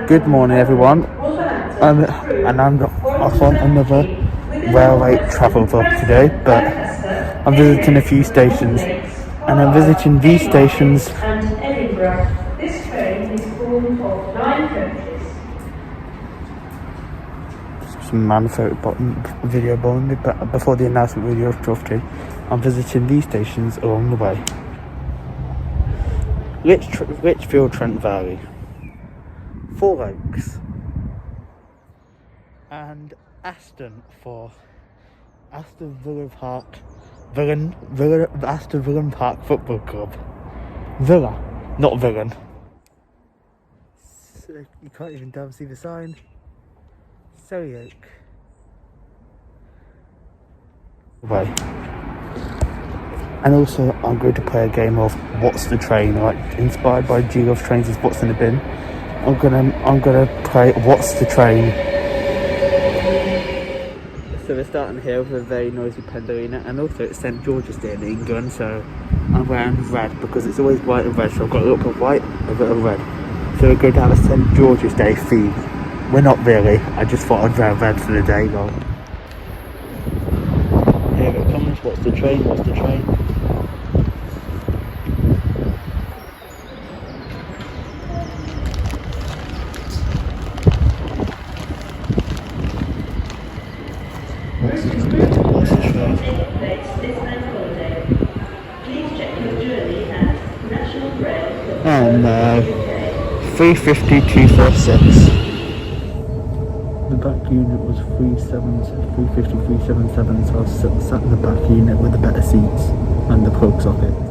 Good morning, everyone. And I'm off on another railway travel vlog today, but I'm visiting a few stations, and I'm visiting these stations. And Edinburgh. This train is formed of 9 coaches. Some man photo video behind me, but before the announcement video dropped in, I'm visiting these stations along the way. Litchfield, Trent Valley, Four Oaks, and Aston for Aston Villa Park Football Club. Villa, not villain. So you can't even damn see the sign. Selly Oak. Way. And also, I'm going to play a game of What's the Train, like inspired by G Love Trains' What's in the Bin. I'm gonna play What's the Train. So we're starting here with a very noisy Pendolino, and also it's St George's Day in England, so I'm wearing red because it's always white and red, so I've got a little bit of white and a bit of red. So we're going to have a St George's Day theme. We're not really, I just thought I'd wear red for the day though. Here it comes, What's the Train, What's the Train? And 350-246. The back unit was 350-377, so I was sat in the back unit with the better seats and the plug sockets.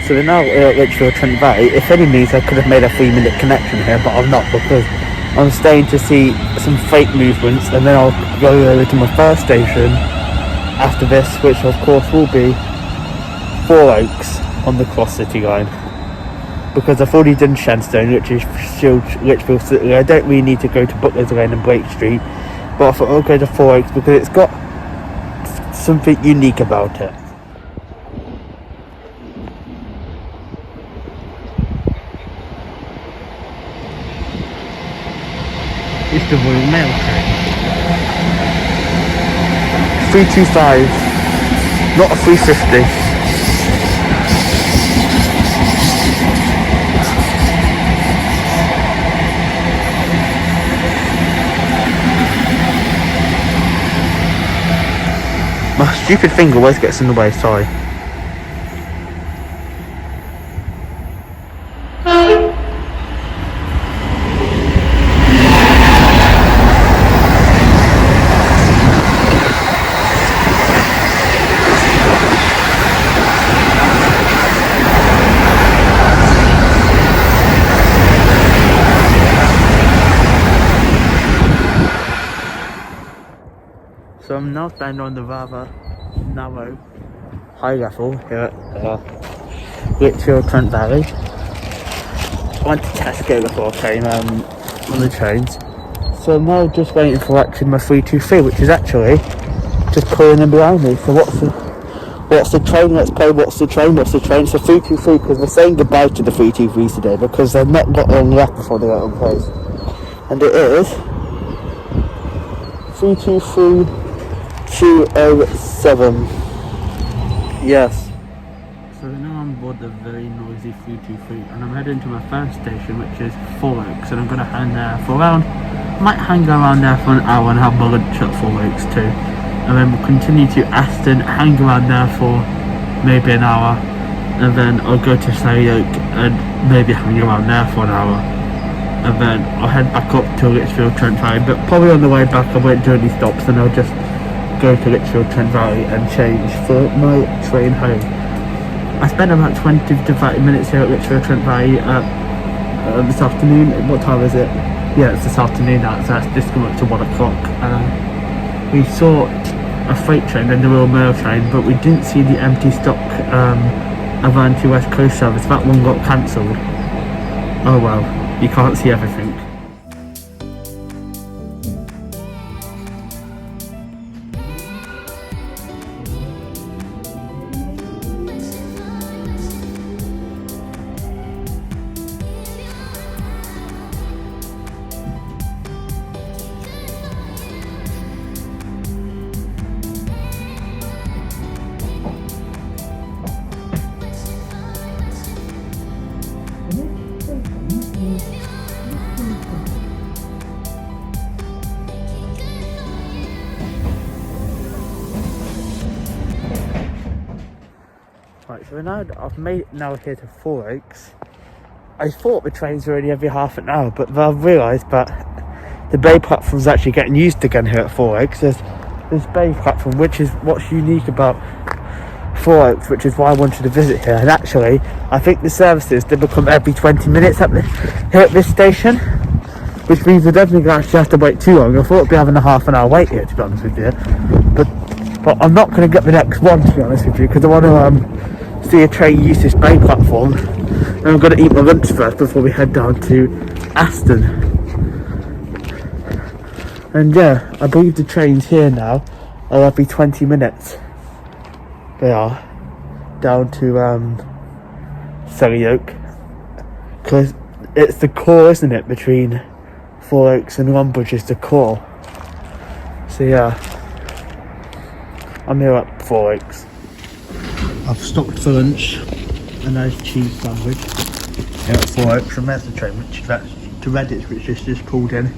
So we're now at Litchfield, Trent Valley. If any means, I could have made a 3-minute connection here, but I'm not, because I'm staying to see some freight movements, and then I'll go over to my first station after this, which of course will be Four Oaks on the Cross City line. Because I've already done Shenstone, which is still Litchfield City. I don't really need to go to Butler's Lane and Blake Street, but I thought I'll go to Four Oaks because it's got something unique about it. It's the Royal Mail train. 325, not a 350. My stupid finger always gets in the way, sorry. So I'm now standing on the rather narrow high level here at Litchfield, Trent Valley. I went to Tesco before I came on the trains. So I'm now just waiting for actually my 323, which is actually just pulling in behind me. So what's the train? Let's play What's the Train, What's the Train? So 323, because we're saying goodbye to the 323s today because they've not got long left before they get on place. And it is 323 207. Yes. So now I'm aboard the very noisy 323, and I'm heading to my first station, which is Four Oaks, and I'm going to hang there for might hang around there for an hour and have my lunch at Four Oaks too, and then we'll continue to Aston, hang around there for maybe an hour, and then I'll go to Selly Oak and maybe hang around there for an hour, and then I'll head back up to Litchfield, Trent Valley, but probably on the way back I won't do any stops, and I'll just go to Litchfield, Trent Valley and change for my train home. I spent about 20 to 30 minutes here at Litchfield, Trent Valley this afternoon. What time is it? Yeah, it's this afternoon now, so that's just come up to 1 o'clock. we saw a freight train and the Royal Mail train, but we didn't see the empty stock Avanti West Coast service. That one got cancelled. Oh well, you can't see everything. Right, so now I've made it now here to Four Oaks. I thought the trains were only every half an hour, but I've realised that the bay platform's actually getting used again here at Four Oaks. There's this bay platform, which is what's unique about Four Oaks, which is why I wanted to visit here. And actually, I think the services, they become every 20 minutes here at this station, which means I don't think I actually have to wait too long. I thought I'd be having a half an hour wait here, to be honest with you. But I'm not going to get the next one, to be honest with you, because I want to see a train use this bay platform, and I'm going to eat my lunch first before we head down to Aston. And yeah, I believe the trains here now are every 20 minutes. They are down to Selly Oak, because it's the core, isn't it, between Four Oaks and Longbridge is the core. So yeah, I'm here at Four Oaks. I've stopped for lunch, a nice cheese sandwich here at Four Oaks, and there's the train which is actually to Redditch, which is just pulled in.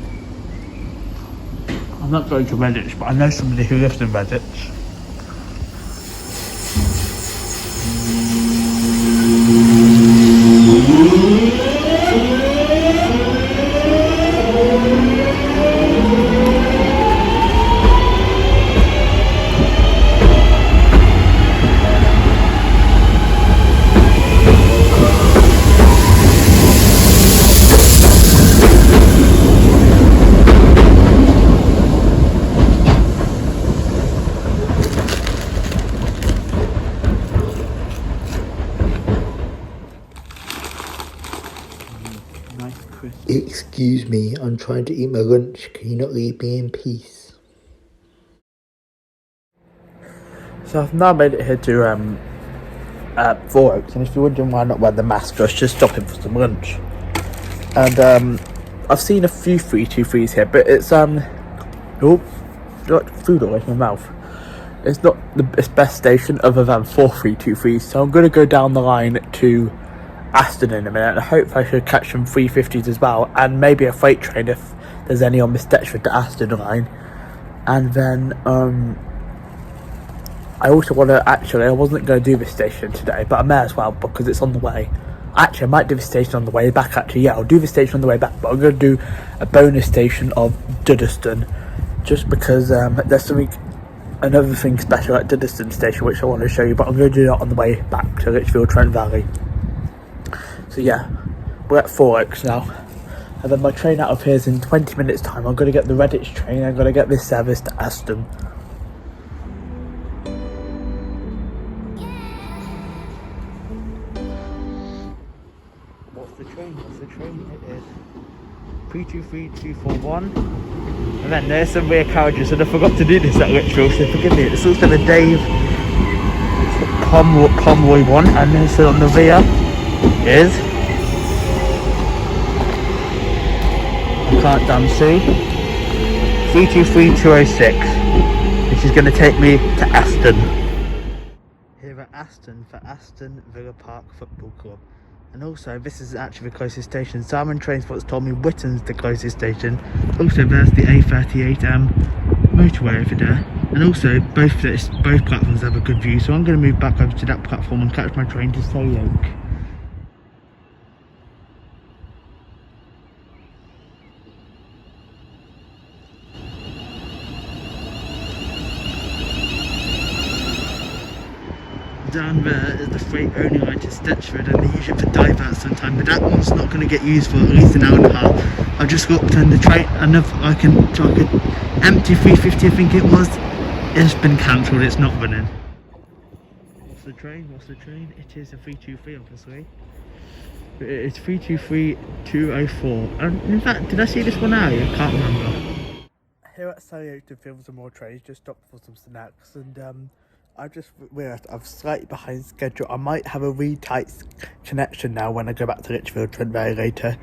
I'm not going to Redditch, but I know somebody who lives in Redditch. Excuse me, I'm trying to eat my lunch. Can you not leave me in peace? So I've now made it here to Four Oaks, and if you're wondering why I'm not wearing the mask, I was just stopping for some lunch. And I've seen a few 323s here, but it's got food all over my mouth. It's not the best station other than 4323s, so I'm going to go down the line to Aston in a minute, and I hope I should catch some 350s as well, and maybe a freight train if there's any on the Staffordshire to Aston line. And then I also want to, actually, I wasn't going to do this station today, but I may as well because it's on the way. Actually, I might do the station on the way back. Actually, yeah, I'll do the station on the way back, but I'm going to do a bonus station of Duddeston, just because there's another thing special at Duddeston Station which I want to show you, but I'm going to do that on the way back to Litchfield, Trent Valley. So yeah, we're at Four Oaks now, and then my train out of here is in 20 minutes time. I'm going to get the Redditch train, I'm going to get this service to Aston. What's the train? It is 323241. And then there's some rear carriages, and I forgot to do this at Litchfield, so forgive me. It's also the Dave Pomeroy one, and then so on the rear is, I can't damn see, 323206, which is going to take me to Aston. Here at Aston for Aston Villa Park Football Club. And also, this is actually the closest station. Salmon Transport's told me Witton's the closest station. Also, there's the A38 motorway over there. And also, both platforms have a good view. So I'm going to move back over to that platform and catch my train to Selly Oak. down there is the freight only line to Litchfield, and they use it for diverts sometimes, but that one's not going to get used for at least an hour and a half. I've just looked on the train, like an empty 350 I think it was. It's been cancelled, it's not running. What's the train? It is a 323 obviously. It's 323-204. And in fact, did I see this one out? I can't remember. Here at Selly Oak to film some more trains, just stopped for some snacks, and I just realised I'm slightly behind schedule. I might have a really tight connection now when I go back to Litchfield, Trent very later,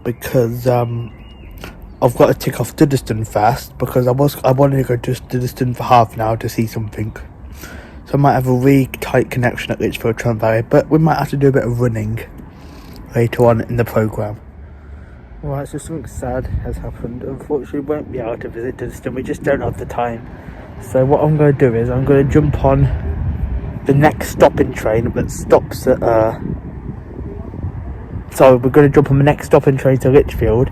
because I've got to tick off Dudderston first, because I wanted to go to Dudderston for half an hour to see something. So I might have a really tight connection at Litchfield, Trent Valley, but we might have to do a bit of running later on in the programme. Right, so something sad has happened. Unfortunately, we won't be able to visit Dudderston, we just don't have the time. So what I'm going to do is I'm going to jump on the next stopping train that stops at so we're going to jump on the next stopping train to Litchfield,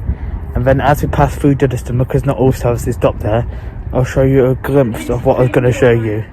and then as we pass through Dudderston, because not all services stop there, I'll show you a glimpse of what I was going to show you.